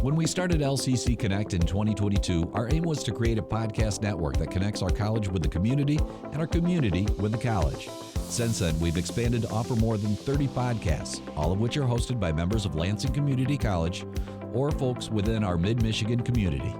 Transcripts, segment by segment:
When we started LCC Connect in 2022, our aim was to create a podcast network that connects our college with the community and our community with the college. Since then, we've expanded to offer more than 30 podcasts, all of which are hosted by members of Lansing Community College or folks within our Mid-Michigan community.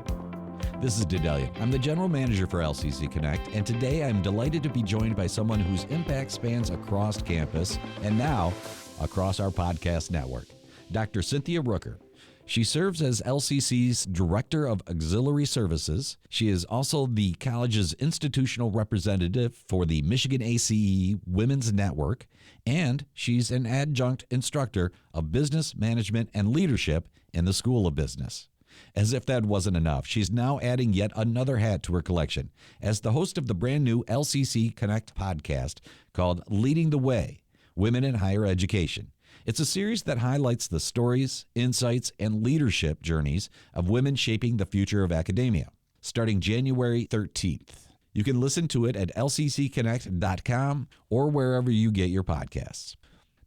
This is Daedalian. I'm the general manager for LCC Connect, and today I'm delighted to be joined by someone whose impact spans across campus and now across our podcast network, Dr. Cynthia Rooker. She serves as LCC's Director of Auxiliary Services. She is also the college's institutional representative for the Michigan ACE Women's Network, and she's an adjunct instructor of business management and leadership in the School of Business. As if that wasn't enough, she's now adding yet another hat to her collection as the host of the brand new LCC Connect podcast called Leading the Way, Women in Higher Education. It's a series that highlights the stories, insights, and leadership journeys of women shaping the future of academia, starting January 13th. You can listen to it at lccconnect.com or wherever you get your podcasts.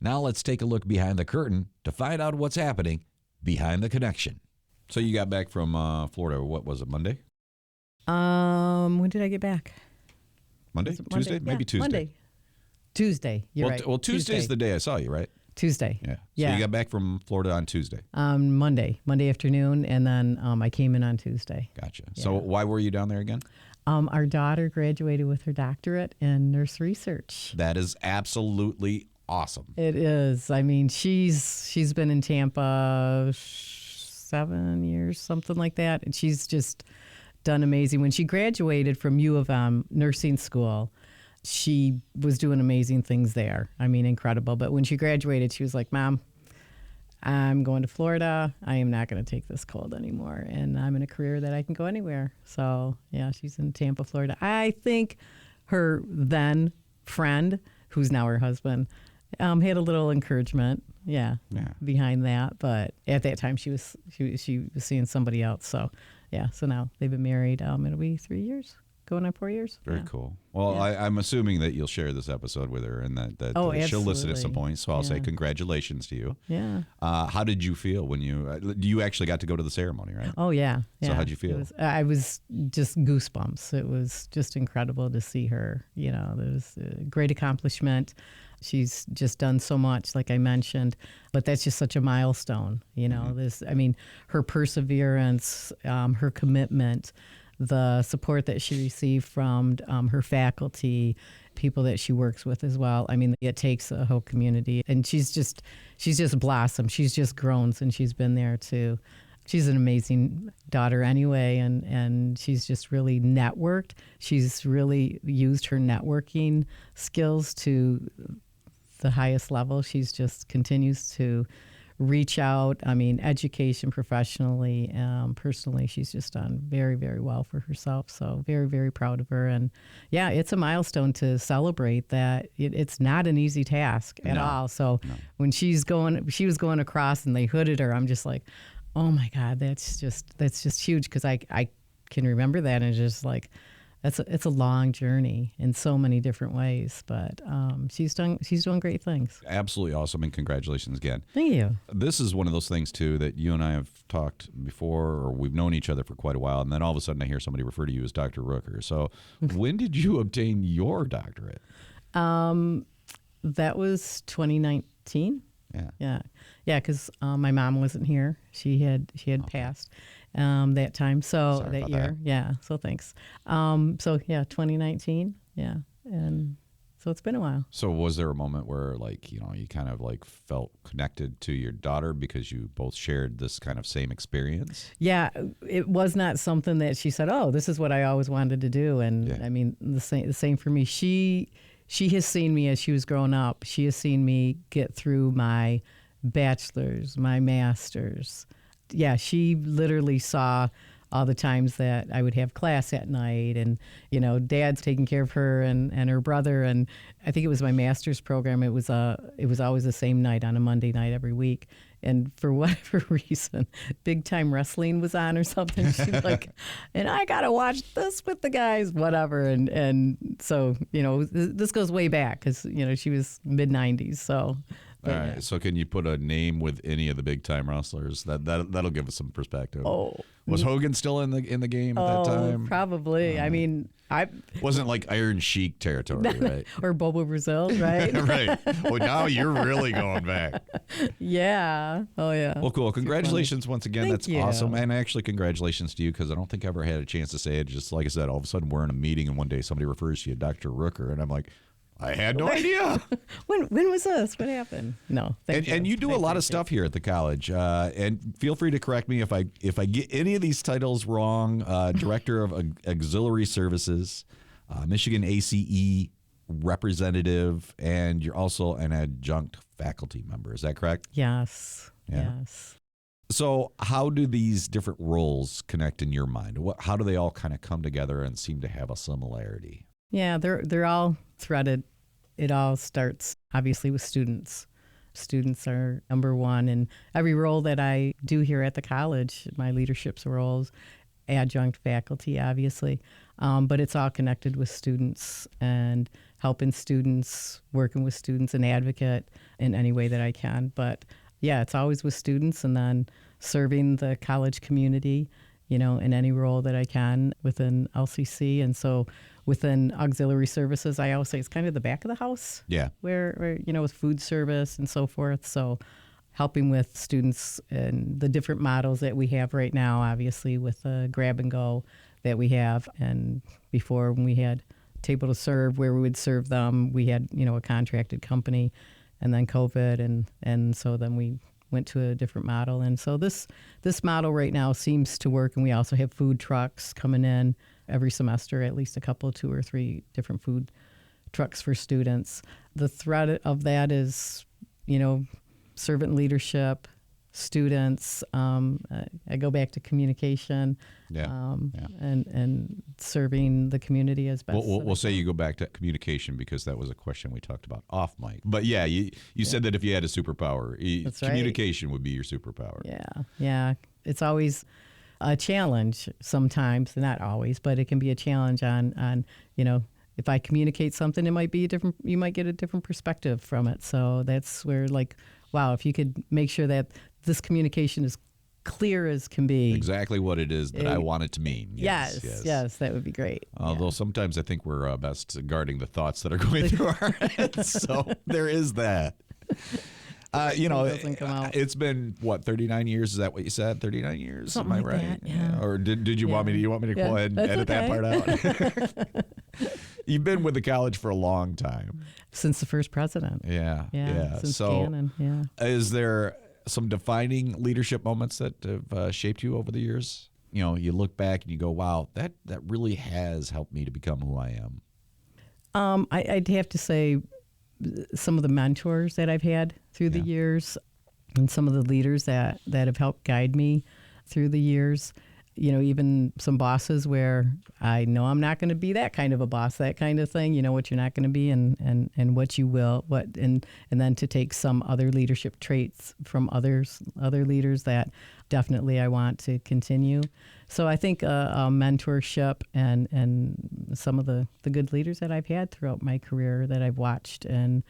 Now let's take a look behind the curtain to find out what's happening behind the connection. So you got back from Florida, what was it, Monday? When did I get back? Monday? Tuesday? Yeah, Maybe Tuesday. Monday. Tuesday, you're right. Well, Tuesday's the day I saw you, right? Tuesday. Yeah. So you got back from Florida on Tuesday. Monday afternoon, and then I came in on Tuesday. Gotcha. Yeah. So why were you down there again? Our daughter graduated with her doctorate in nurse research. That is absolutely awesome. It is. I mean, she's been in Tampa 7 years, something like that, and she's just done amazing. When she graduated from U of M nursing school, she was doing amazing things there. I mean, incredible. But when she graduated, she was like, Mom, I'm going to Florida. I am not going to take this cold anymore. And I'm in a career that I can go anywhere. So, yeah, she's in Tampa, Florida. I think her then friend, who's now her husband, had a little encouragement, behind that. But at that time, she was seeing somebody else. So, yeah, so now they've been married. It'll be 3 years. Going on 4 years. Very cool. Well, I'm assuming that you'll share this episode with her and that she'll listen at some point. So I'll say congratulations to you. Yeah. How did you feel when you actually got to go to the ceremony, right? Oh, yeah. So how'd you feel? I was just goosebumps. It was just incredible to see her. You know, it was a great accomplishment. She's just done so much, like I mentioned, but that's just such a milestone. You know, her perseverance, her commitment, the support that she received from her faculty, people that she works with as well. I mean, it takes a whole community, and she's just blossomed. She's just grown since she's been there too. She's an amazing daughter anyway, and she's just really networked. She's really used her networking skills to the highest level. She's just continues to reach out. I mean, education, professionally, personally, she's just done very, very well for herself. So very, very proud of her. And yeah, it's a milestone to celebrate that. It's not an easy task at all. So when she was going across and they hooded her, I'm just like, oh my God, that's just huge. Cause I can remember that. And it's just like, it's a long journey in so many different ways, but she's doing great things. Absolutely awesome, and congratulations again. Thank you. This is one of those things too that you and I have talked before, or we've known each other for quite a while, and then all of a sudden I hear somebody refer to you as Dr. Rooker. So when did you obtain your doctorate? That was 2019. Yeah. Because my mom wasn't here. She had passed that time. So Sorry that year, that. yeah. So thanks. 2019. Yeah, and so it's been a while. So was there a moment where you kind of felt connected to your daughter because you both shared this kind of same experience? Yeah, it was not something that she said, "Oh, this is what I always wanted to do." And I mean, the same for me. She has seen me as she was growing up. She has seen me get through my bachelor's, my master's. Yeah, she literally saw all the times that I would have class at night, and Dad's taking care of her and her brother, and I think it was my master's program. It was always the same night on a Monday night every week, and for whatever reason, Big Time Wrestling was on or something. She's like, and I gotta watch this with the guys, whatever, and so this goes way back because she was mid-90s, so But All right. So can you put a name with any of the big time wrestlers? That'll give us some perspective. Oh, Was Hogan still in the game at that time? Probably. I mean, I Wasn't like Iron Sheik territory, right? or Bobo Brazil, right? Right. Well, now you're really going back. Yeah. Oh yeah. Well, cool. Congratulations once again. Thank That's you. awesome. And actually, congratulations to you, because I don't think I ever had a chance to say it. Just like I said, all of a sudden we're in a meeting and one day somebody refers to you, Dr. Rooker, and I'm like, I had no idea. When was this? What happened? No. Thank you. And you do a lot of stuff here at the college. And feel free to correct me if I get any of these titles wrong. Director of Auxiliary Services, Michigan ACE representative, and you're also an adjunct faculty member. Is that correct? Yes. Yeah. Yes. So how do these different roles connect in your mind? How do they all kind of come together and seem to have a similarity? Yeah, they're all threaded. It all starts obviously with students. Students are number one, and every role that I do here at the college, my leadership's roles, adjunct faculty, obviously, but it's all connected with students and helping students, working with students, an advocate in any way that I can. But yeah, it's always with students, and then serving the college community, in any role that I can within LCC. And so within auxiliary services, I always say it's kind of the back of the house. Yeah. Where with food service and so forth. So helping with students and the different models that we have right now, obviously with the grab and go that we have. And before, when we had table to serve, where we would serve them, we had, a contracted company, and then COVID. And so then we went to a different model. And so this model right now seems to work. And we also have food trucks coming in every semester, at least 2 or 3 different food trucks for students. The thread of that is, servant leadership, students. I go back to communication, and serving the community as best. We'll say you go back to communication, because that was a question we talked about off mic. But yeah, you said that if you had a superpower, communication would be your superpower. Yeah. It's always a challenge sometimes, not always, but it can be a challenge on if I communicate something, it might be you might get a different perspective from it. So that's where, wow, if you could make sure that this communication is clear as can be. Exactly what it is that I want it to mean. Yes, that would be great. Although sometimes I think we're best guarding the thoughts that are going through our heads. So there is that. It's been 39 years? Is that what you said? 39 years? Something Am I like right? that, yeah. Or did you want me to? You want me to go ahead and edit that part out? You've been with the college for a long time. Since the first president. Yeah. Since So, Gannon, yeah. Is there some defining leadership moments that have shaped you over the years? You look back and you go, "Wow, that really has helped me to become who I am." I'd have to say some of the mentors that I've had through the years, and some of the leaders that have helped guide me through the years. Even some bosses where I know I'm not going to be that kind of a boss, that kind of thing. What you're not going to be, and what you will, and then to take some other leadership traits from other leaders that definitely I want to continue. So I think mentorship and some of the good leaders that I've had throughout my career that I've watched and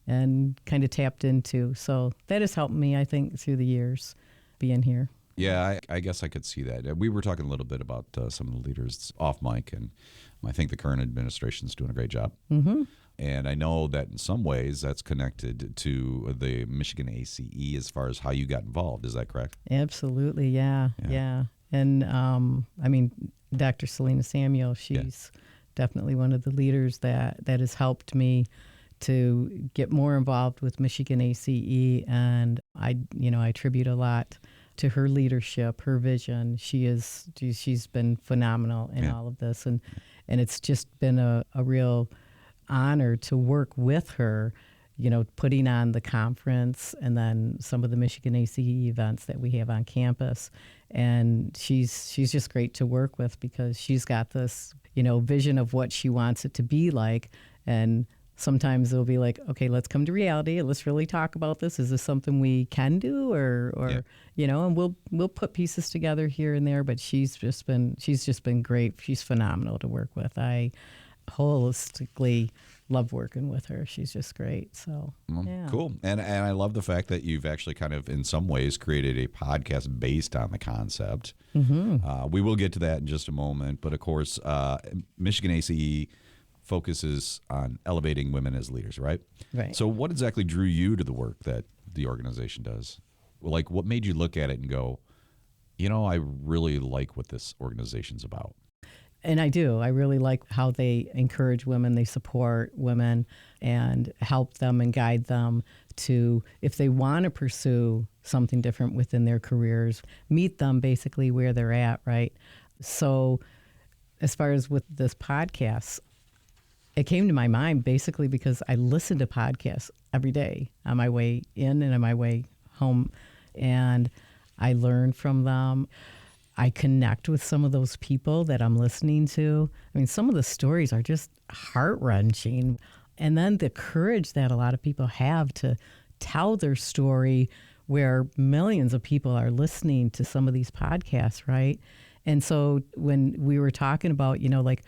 kind of tapped into. So that has helped me, I think, through the years being here. Yeah, I guess I could see that. We were talking a little bit about some of the leaders off mic, and I think the current administration is doing a great job. Mm-hmm. And I know that in some ways that's connected to the Michigan ACE as far as how you got involved. Is that correct? Absolutely, yeah. And Dr. Selena Samuel, she's definitely one of the leaders that has helped me to get more involved with Michigan ACE, and I attribute a lot to her leadership, her vision. She's been phenomenal in all of this, and it's just been a real honor to work with her, putting on the conference and then some of the Michigan ACE events that we have on campus. And she's just great to work with, because she's got this, vision of what she wants it to be like. And sometimes it'll be like, okay, let's come to reality. Let's really talk about this. Is this something we can do, or and we'll put pieces together here and there. But she's just been great. She's phenomenal to work with. I holistically love working with her. She's just great. So, yeah. Cool. And I love the fact that you've actually kind of, in some ways, created a podcast based on the concept. Mm-hmm. We will get to that in just a moment. But, of course, Michigan ACE focuses on elevating women as leaders, right? Right. So what exactly drew you to the work that the organization does? Like, what made you look at it and go, I really like what this organization's about? And I do. I really like how they encourage women, they support women and help them and guide them to, if they want to pursue something different within their careers, meet them basically where they're at, right? So as far as with this podcast, it came to my mind basically because I listen to podcasts every day on my way in and on my way home, and I learn from them. I connect with some of those people that I'm listening to. I mean, some of the stories are just heart-wrenching. And then the courage that a lot of people have to tell their story where millions of people are listening to some of these podcasts, right? And so when we were talking about, like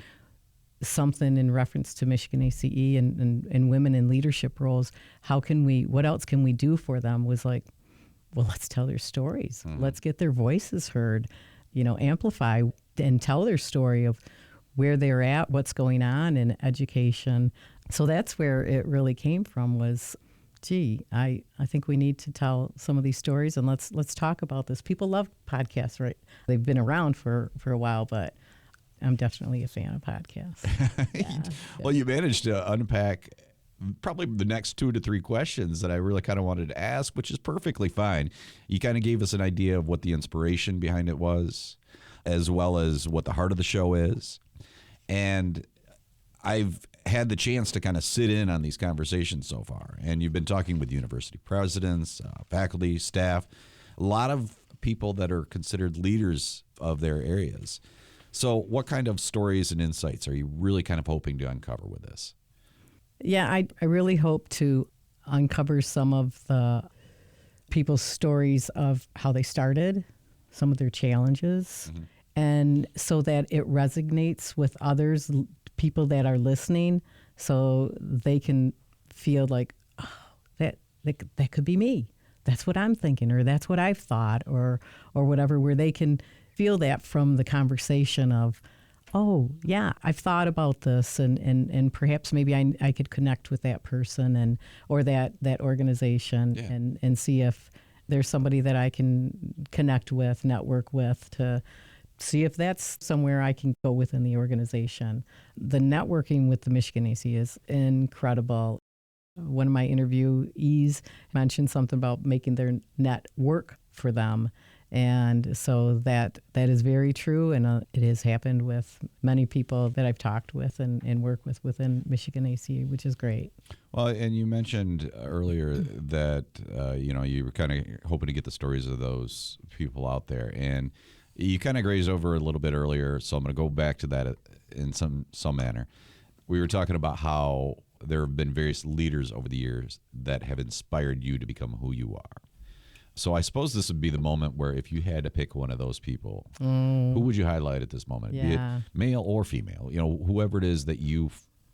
something in reference to Michigan ACE and women in leadership roles, what else can we do for them, was like, well, let's tell their stories. Mm-hmm. Let's get their voices heard. Amplify and tell their story of where they're at, what's going on in education. So that's where it really came from, was, I think we need to tell some of these stories, and let's talk about this. People love podcasts, right? They've been around for a while, but I'm definitely a fan of podcasts. Yeah. Well, you managed to unpack probably the next 2 to 3 questions that I really kind of wanted to ask, which is perfectly fine. You kind of gave us an idea of what the inspiration behind it was, as well as what the heart of the show is. And I've had the chance to kind of sit in on these conversations so far. And you've been talking with university presidents, faculty, staff, a lot of people that are considered leaders of their areas. So what kind of stories and insights are you really kind of hoping to uncover with this? Yeah, I really hope to uncover some of the people's stories of how they started, some of their challenges, mm-hmm. and so that it resonates with others, people that are listening, so they can feel like, oh, that could be me. That's what I'm thinking, or that's what I've thought, or whatever, where they can feel that from the conversation of, oh, yeah, I've thought about this, and perhaps maybe I could connect with that person or that organization, yeah. and see if there's somebody that I can connect with, network with, to see if that's somewhere I can go within the organization. The networking with the Michigan ACE is incredible. One of my interviewees mentioned something about making their net work for them. And so that is very true, and it has happened with many people that I've talked with and work with within Michigan ACE, which is great. Well, and you mentioned earlier that you were kind of hoping to get the stories of those people out there, and you kind of grazed over a little bit earlier, so I'm going to go back to that in some manner. We were talking about how there have been various leaders over the years that have inspired you to become who you are. So I suppose this would be the moment where if you had to pick one of those people, who would you highlight at this moment? Yeah. Be it male or female, whoever it is that you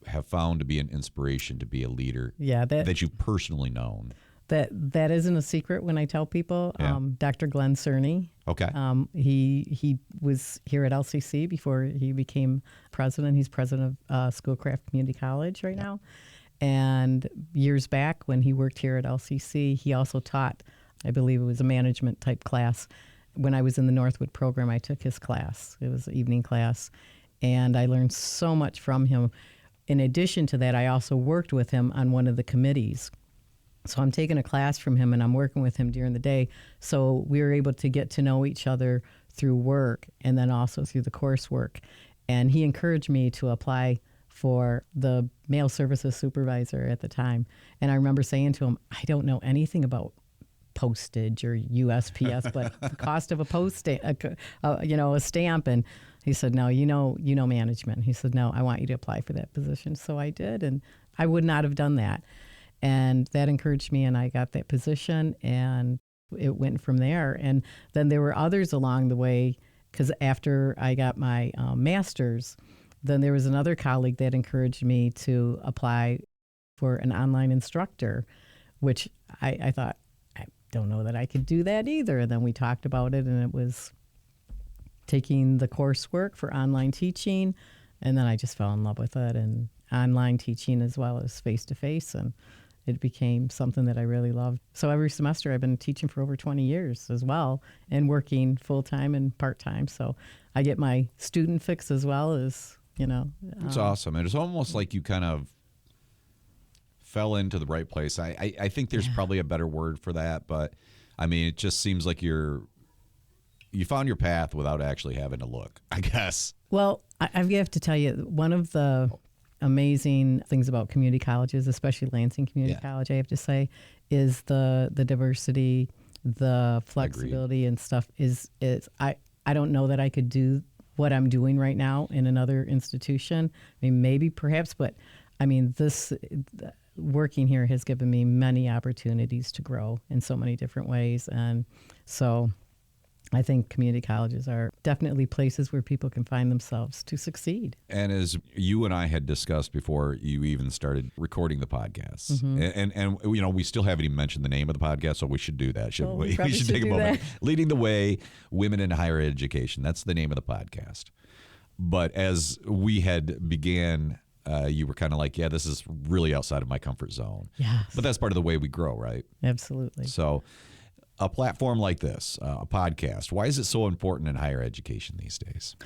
have found to be an inspiration to be a leader, that you've personally known. That isn't a secret when I tell people. Yeah. Dr. Glenn Cerny. Okay. He was here at LCC before he became president. He's president of Schoolcraft Community College right now. And years back when he worked here at LCC, he also taught, I believe it was a management type class. When I was in the Northwood program, I took his class. It was an evening class, and I learned so much from him. In addition to that, I also worked with him on one of the committees. So I'm taking a class from him, and I'm working with him during the day. So we were able to get to know each other through work and then also through the coursework. And he encouraged me to apply for the mail services supervisor at the time. And I remember saying to him, I don't know anything about postage or USPS, but the cost of a stamp. And he said, no, you know management. He said, no, I want you to apply for that position. So I did, and I would not have done that. And that encouraged me, and I got that position, and it went from there. And then there were others along the way, because after I got my master's, then there was another colleague that encouraged me to apply for an online instructor, which I thought, I don't know that I could do that either. And then we talked about it, and it was taking the coursework for online teaching. And then I just fell in love with it, and online teaching as well as face-to-face. And it became something that I really loved. So every semester I've been teaching for over 20 years as well, and working full-time and part-time. So I get my student fix as well as, It's awesome. And it's almost like you kind of fell into the right place. I think there's probably a better word for that, but I mean, it just seems like you found your path without actually having to look, I guess. Well, I have to tell you, one of the amazing things about community colleges, especially Lansing Community College, I have to say, is the diversity, the flexibility and stuff is I don't know that I could do what I'm doing right now in another institution. I mean, maybe perhaps, but I mean, working here has given me many opportunities to grow in so many different ways. And so I think community colleges are definitely places where people can find themselves to succeed. And as you and I had discussed before you even started recording the podcast, and we still haven't even mentioned the name of the podcast, so we should do that, shouldn't we? We should take a moment. Leading the Way, Women in Higher Education. That's the name of the podcast. But as we had began, you were kind of like, this is really outside of my comfort zone. Yes. But that's part of the way we grow, right? Absolutely. So a platform like this, a podcast, why is it so important in higher education these days?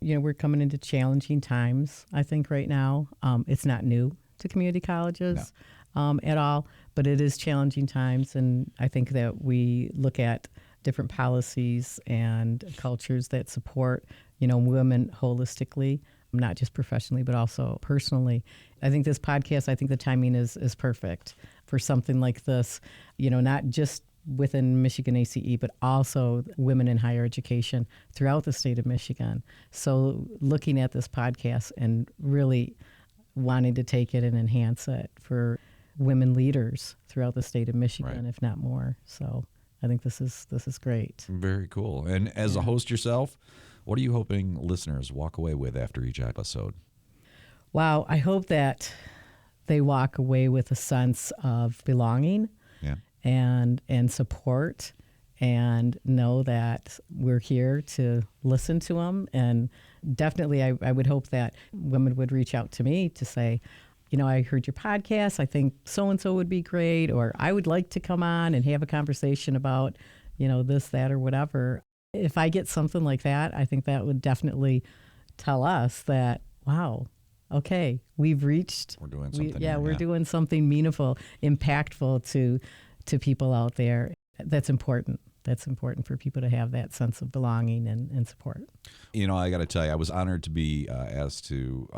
We're coming into challenging times, I think, right now. It's not new to community colleges at all, but it is challenging times. And I think that we look at different policies and cultures that support, women holistically, not just professionally, but also personally. I think this podcast, I think the timing is perfect for something like this, not just within Michigan ACE, but also women in higher education throughout the state of Michigan. So looking at this podcast and really wanting to take it and enhance it for women leaders throughout the state of Michigan, if not more. So I think this is great. Very cool. And as a host yourself, what are you hoping listeners walk away with after each episode? Wow, I hope that they walk away with a sense of belonging. And support, and know that we're here to listen to them. And definitely I would hope that women would reach out to me to say, I heard your podcast. I think so-and-so would be great, or I would like to come on and have a conversation about, this, that, or whatever. If I get something like that, I think that would definitely tell us that, wow, okay, we've reached. We're doing something. We're doing something meaningful, impactful to people out there. That's important. That's important for people to have that sense of belonging and support. I got to tell you, I was honored to be asked to,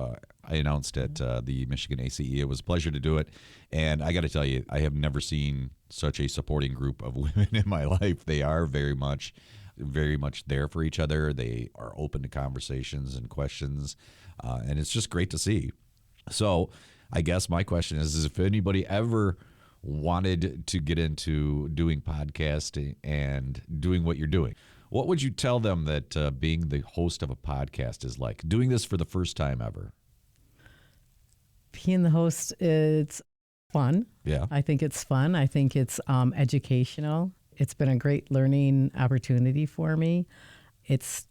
I announced at the Michigan ACE. It was a pleasure to do it. And I got to tell you, I have never seen such a supporting group of women in my life. They are very much there for each other. They are open to conversations and questions. And it's just great to see. So I guess my question is if anybody ever wanted to get into doing podcasting and doing what you're doing, what would you tell them that being the host of a podcast is like? Doing this for the first time ever. Being the host, it's fun. Yeah. I think it's fun. I think it's educational. It's been a great learning opportunity for me. It's,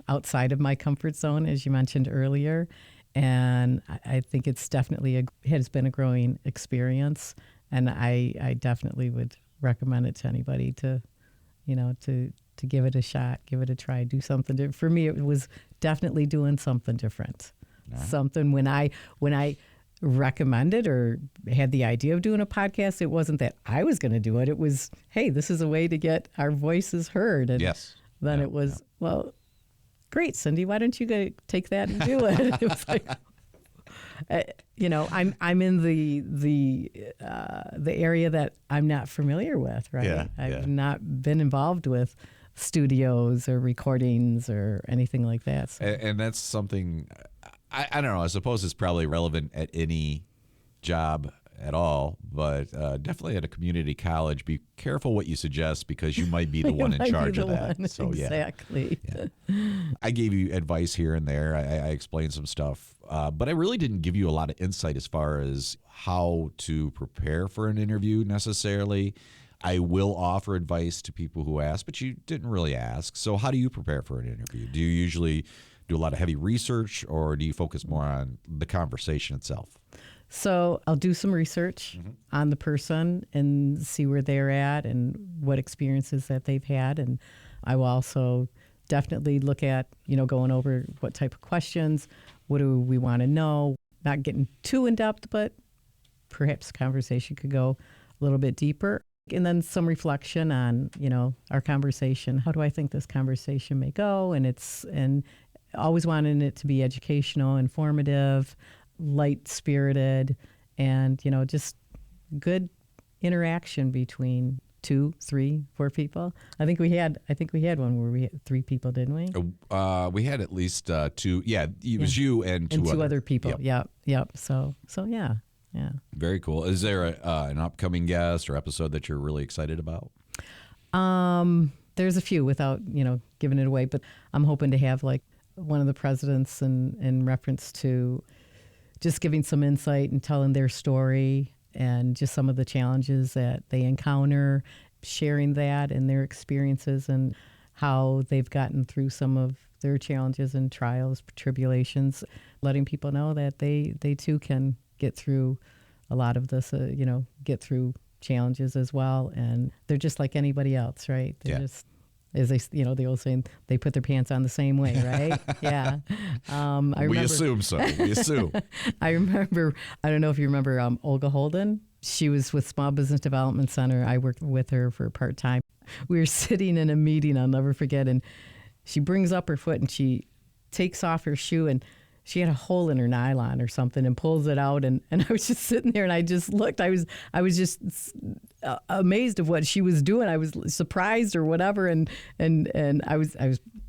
outside of my comfort zone, as you mentioned earlier. And I think it's definitely has been a growing experience. And I definitely would recommend it to anybody to give it a shot, give it a try, do something different. For me, it was definitely doing something different. Right. Something when I recommended or had the idea of doing a podcast, it wasn't that I was going to do it. It was, hey, this is a way to get our voices heard. And then it was, well, great, Cindy, why don't you go take that and do it? It was like, I'm in the area that I'm not familiar with, right? Yeah, I've not been involved with studios or recordings or anything like that. So. And that's something, I don't know, I suppose it's probably relevant at any job at all, but definitely at a community college, be careful what you suggest because you might be the one in charge of that. One. So exactly. Yeah. I gave you advice here and there. I explained some stuff, but I really didn't give you a lot of insight as far as how to prepare for an interview necessarily. I will offer advice to people who ask, but you didn't really ask. So how do you prepare for an interview? Do you usually do a lot of heavy research, or do you focus more on the conversation itself? So I'll do some research on the person and see where they're at and what experiences that they've had. And I will also definitely look at, going over what type of questions, what do we want to know, not getting too in depth, but perhaps the conversation could go a little bit deeper. And then some reflection on, our conversation. How do I think this conversation may go? And always wanting it to be educational, informative, light-spirited, and, just good interaction between 2, 3, 4 people. I think we had one where we had 3 people, didn't we? We had at least 2. Yeah, it was you and two other people. Yep. Yep. So yeah. Yeah. Very cool. Is there an upcoming guest or episode that you're really excited about? There's a few without, giving it away, but I'm hoping to have like one of the presidents in reference to just giving some insight and telling their story and just some of the challenges that they encounter, sharing that and their experiences and how they've gotten through some of their challenges and trials, tribulations, letting people know that they too can get through a lot of this, get through challenges as well. And they're just like anybody else, right? They're just, as they, the old saying, they put their pants on the same way, right? Yeah. We assume so. We assume. I remember, I don't know if you remember Olga Holden. She was with Small Business Development Center. I worked with her for part-time. We were sitting in a meeting, I'll never forget, and she brings up her foot and she takes off her shoe and she had a hole in her nylon or something and pulls it out. And I was just sitting there and I just looked. I was just amazed of what she was doing. I was surprised or whatever. And I was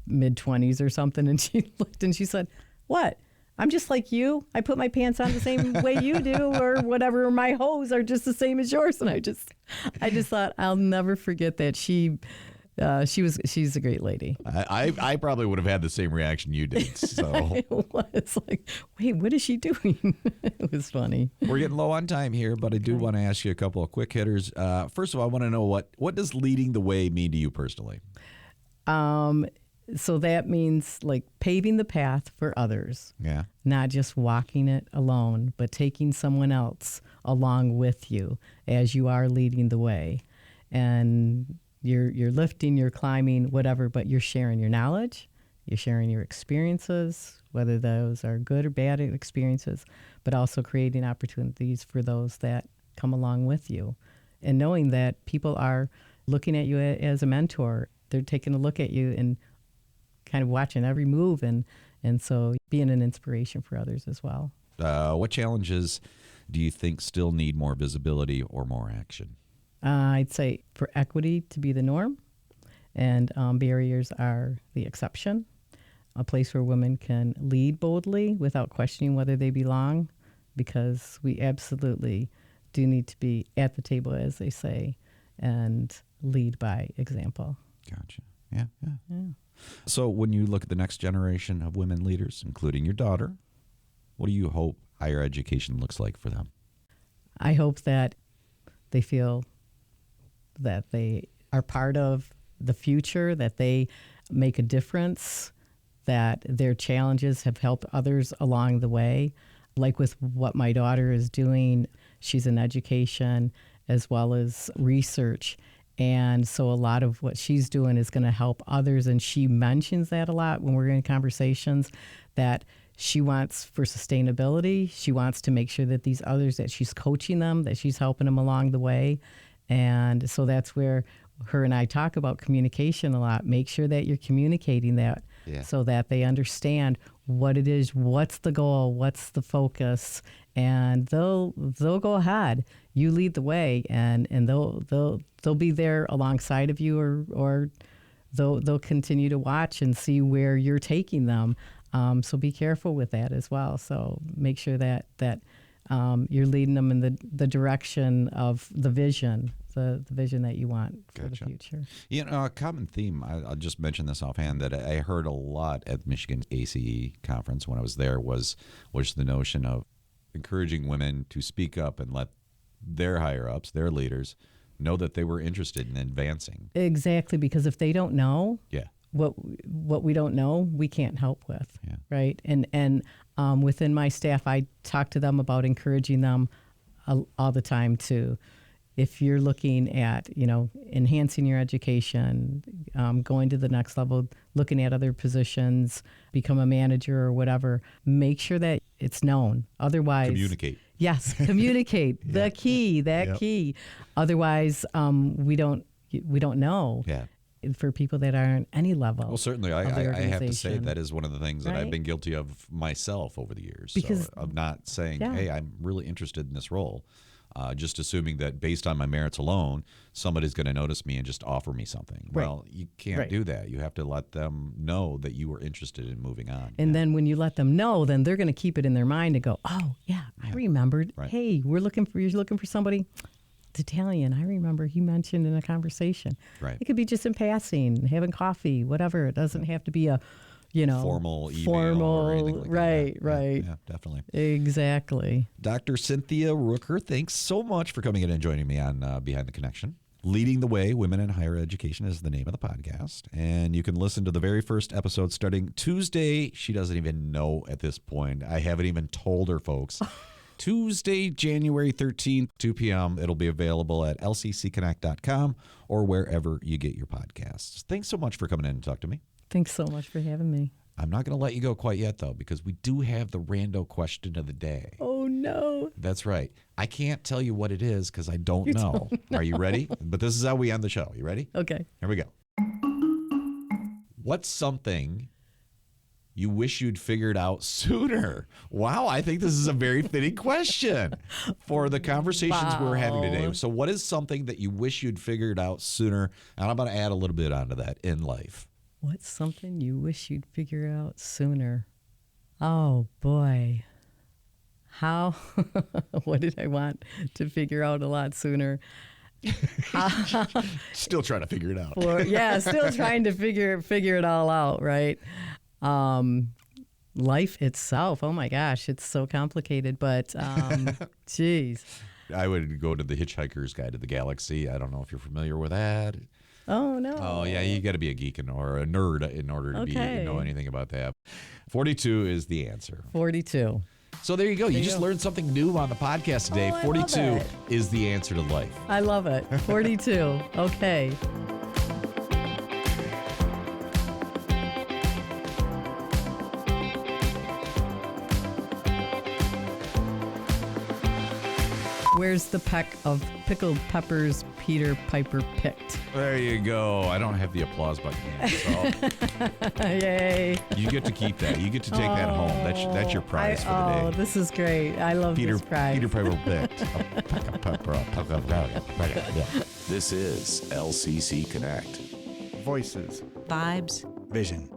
mid-20s or something. And she looked and she said, "What? I'm just like you. I put my pants on the same way you do or whatever. Or my hose are just the same as yours." And I just thought, I'll never forget that. She's a great lady. I probably would have had the same reaction you did. So it was like, wait, what is she doing? It was funny. We're getting low on time here, but I do want to ask you a couple of quick hitters. First of all, I want to know what does leading the way mean to you personally? So that means like paving the path for others. Yeah. Not just walking it alone, but taking someone else along with you as you are leading the way. And you're lifting, you're climbing, whatever, but you're sharing your knowledge, you're sharing your experiences, whether those are good or bad experiences, but also creating opportunities for those that come along with you. And knowing that people are looking at you as a mentor, they're taking a look at you and kind of watching every move, and so being an inspiration for others as well. What challenges do you think still need more visibility or more action? I'd say for equity to be the norm, and barriers are the exception. A place where women can lead boldly without questioning whether they belong, because we absolutely do need to be at the table, as they say, and lead by example. Gotcha. Yeah. So when you look at the next generation of women leaders, including your daughter, what do you hope higher education looks like for them? I hope that they feel that they are part of the future, that they make a difference, that their challenges have helped others along the way. Like with what my daughter is doing, she's in education as well as research. And so a lot of what she's doing is going to help others. And she mentions that a lot when we're in conversations, that she wants for sustainability. She wants to make sure that these others, that she's coaching them, that she's helping them along the way. And so that's where her and I talk about communication a lot. Make sure that you're communicating that so that they understand what it is, what's the goal, what's the focus, and they'll go ahead. You lead the way, and they'll be there alongside of you, or they'll continue to watch and see where you're taking them. So be careful with that as well. So make sure that you're leading them in the direction of the vision, the vision that you want for the future. You know, a common theme, I'll just mention this offhand, that I heard a lot at Michigan ACE conference when I was there was the notion of encouraging women to speak up and let their higher-ups, their leaders, know that they were interested in advancing. Exactly, because if they don't know, what we don't know, we can't help with, right? And within my staff, I talk to them about encouraging them all the time to, if you're looking at, enhancing your education, going to the next level, looking at other positions, become a manager or whatever, make sure that it's known. Otherwise, communicate. Yes, communicate. The key, key. Otherwise, we don't know. Yeah. For people that aren't any level. Well, certainly, I have to say that is one of the things that I've been guilty of myself over the years. Because, of not saying, hey, I'm really interested in this role. Just assuming that based on my merits alone, somebody's going to notice me and just offer me something. Right. Well, you can't do that. You have to let them know that you were interested in moving on. And then when you let them know, then they're going to keep it in their mind and go, oh, I remembered. Right. Hey, you're looking for somebody. Daedalian, I remember he mentioned in a conversation. Right. It could be just in passing, having coffee, whatever. It doesn't have to be a, formal email or anything like that. Right. Yeah, definitely. Exactly. Dr. Cynthia Rooker, thanks so much for coming in and joining me on Behind the Connection. Leading the Way, Women in Higher Education is the name of the podcast. And you can listen to the very first episode starting Tuesday. She doesn't even know at this point. I haven't even told her, folks. Tuesday, January 13th, 2 p.m. It'll be available at lccconnect.com or wherever you get your podcasts. Thanks so much for coming in and talk to me. Thanks so much for having me. I'm not going to let you go quite yet, though, because we do have the rando question of the day. Oh, no. That's right. I can't tell you what it is because I don't know. Are you ready? But this is how we end the show. You ready? Okay. Here we go. What's something you wish you'd figured out sooner? Wow, I think this is a very fitting question for the conversations we're having today. So what is something that you wish you'd figured out sooner? And I'm going to add a little bit onto that in life. What's something you wish you'd figure out sooner? Oh, boy. How? What did I want to figure out a lot sooner? Still trying to figure it out. Still trying to figure it all out, right? Life itself, oh my gosh, it's so complicated, but geez. I would go to the Hitchhiker's Guide to the Galaxy. I don't know if you're familiar with that. Oh, no. Oh, yeah, you got to be a geek or a nerd in order to know anything about that. 42 is the answer. 42. So there you go. You just learned something new on the podcast today. 42 is the answer to life. I love it. 42. Okay. Where's the peck of pickled peppers Peter Piper picked? There you go. I don't have the applause button here, so yay. You get to keep that. You get to take that home. That's your prize for the day. Oh, this is great. I love this prize. Peter Piper picked. This is LCC Connect. Voices. Vibes. Vision.